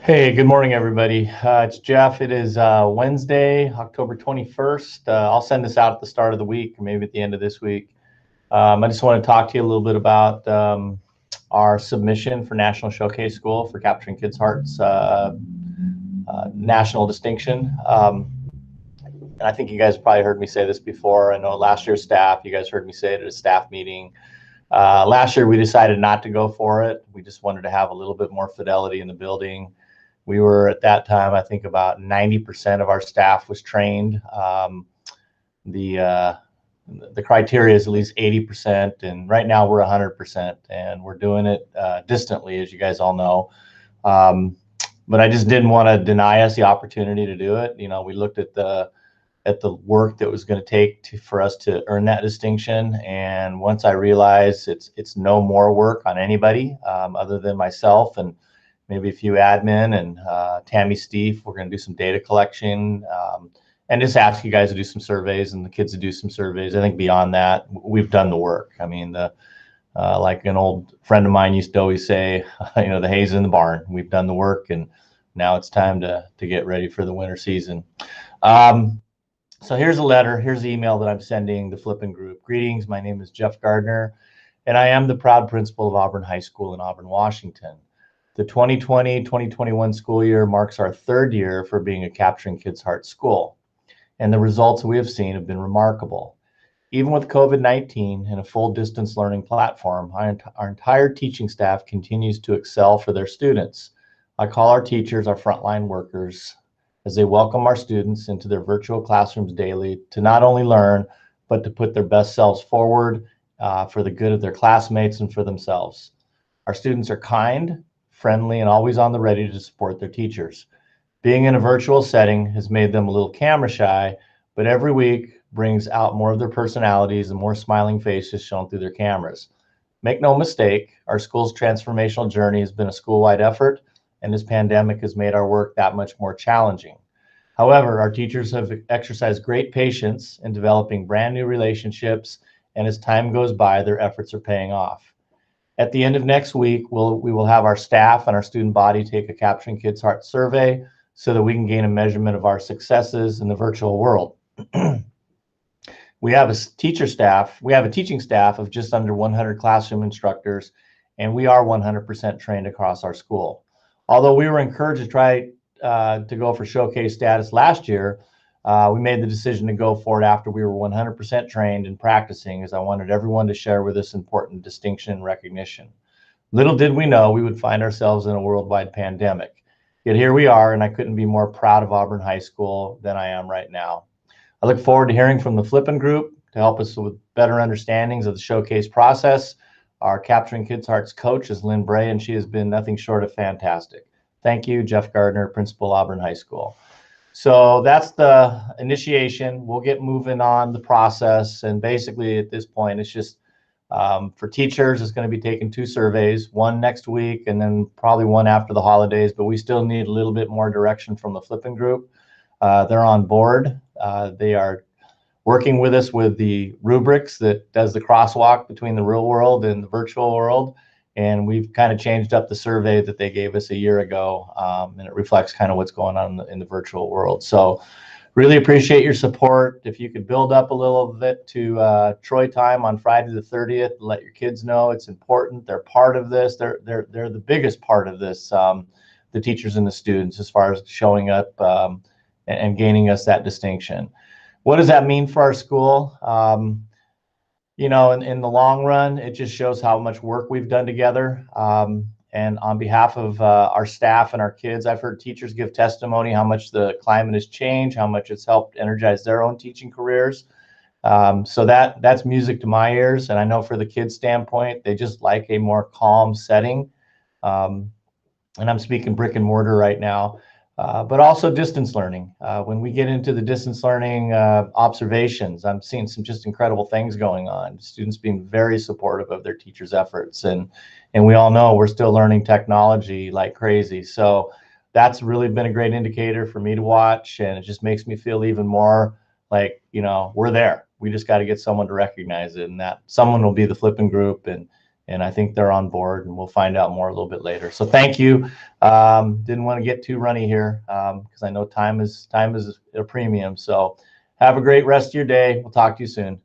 Hey, good morning, everybody. It's Jeff. It is Wednesday, October 21st. I'll send this out at the start of the week, or maybe at the end of this week. I just want to talk to you a little bit about our submission for National Showcase School for Capturing Kids' Hearts national distinction. And I think you guys probably heard me say this before. I know last year's staff, you guys heard me say it at a staff meeting. Last year, we decided not to go for it. We just wanted to have a little bit more fidelity in the building. We were at that time, I think about 90% of our staff was trained. The criteria is at least 80%, and right now we're 100%, and we're doing it distantly, as you guys all know. But I just didn't want to deny us the opportunity to do it. You know, we looked at the work that was going to take for us to earn that distinction, and once I realized it's no more work on anybody other than myself and maybe a few admin and Tammy Steve. We're going to do some data collection and just ask you guys to do some surveys and the kids to do some surveys. I think beyond that, we've done the work. I mean, like an old friend of mine used to always say, you know, the hay's in the barn. We've done the work, and now it's time to get ready for the winter season. So here's a letter. Here's the email that I'm sending the Flippin Group. Greetings. My name is Jeff Gardner, and I am the proud principal of Auburn High School in Auburn, Washington. The 2020-2021 school year marks our third year for being a Capturing Kids' Hearts school, and the results we have seen have been remarkable. Even with COVID-19 and a full distance learning platform, our entire teaching staff continues to excel for their students. I call our teachers our frontline workers, as they welcome our students into their virtual classrooms daily to not only learn, but to put their best selves forward for the good of their classmates and for themselves. Our students are kind, friendly, and always on the ready to support their teachers. Being in a virtual setting has made them a little camera shy, but every week brings out more of their personalities and more smiling faces shown through their cameras. Make no mistake, our school's transformational journey has been a school-wide effort, and this pandemic has made our work that much more challenging. However, our teachers have exercised great patience in developing brand new relationships, and as time goes by, their efforts are paying off. At the end of next week, we will have our staff and our student body take a Capturing Kids' Hearts survey so that we can gain a measurement of our successes in the virtual world. We have a teaching staff of just under 100 classroom instructors, and we are 100% trained across our school. Although we were encouraged to try to go for showcase status last year, we made the decision to go for it after we were 100% trained and practicing, as I wanted everyone to share with this important distinction and recognition. Little did we know we would find ourselves in a worldwide pandemic. Yet here we are, and I couldn't be more proud of Auburn High School than I am right now. I look forward to hearing from the Flippin Group to help us with better understandings of the showcase process. Our Capturing Kids' Hearts coach is Lynn Bray, and she has been nothing short of fantastic. Thank you, Jeff Gardner, Principal, Auburn High School. So that's the initiation. We'll get moving on the process. And basically at this point, it's just for teachers, it's going to be taking 2 surveys, one next week and then probably one after the holidays. But we still need a little bit more direction from the Flippin Group. They're on board. They are working with us with the rubrics that does the crosswalk between the real world and the virtual world. And we've kind of changed up the survey that they gave us a year ago, and it reflects kind of what's going on in the virtual world. So really appreciate your support. If you could build up a little bit to Troy time on Friday the 30th, let your kids know it's important. They're part of this. They're the biggest part of this, the teachers and the students, as far as showing up and gaining us that distinction. What does that mean for our school? You know, in the long run, it just shows how much work we've done together. And on behalf of our staff and our kids, I've heard teachers give testimony how much the climate has changed, how much it's helped energize their own teaching careers. So that's music to my ears. And I know for the kids' standpoint, they just like a more calm setting. And I'm speaking brick and mortar right now. But also distance learning. When we get into the distance learning observations, I'm seeing some just incredible things going on. Students being very supportive of their teachers' efforts. And we all know we're still learning technology like crazy. So that's really been a great indicator for me to watch. And it just makes me feel even more like, you know, we're there. We just got to get someone to recognize it. And that someone will be the Flippin Group. And and I think they're on board, and we'll find out more a little bit later. So thank you. Didn't want to get too runny here because I know time is a premium. So have a great rest of your day. We'll talk to you soon.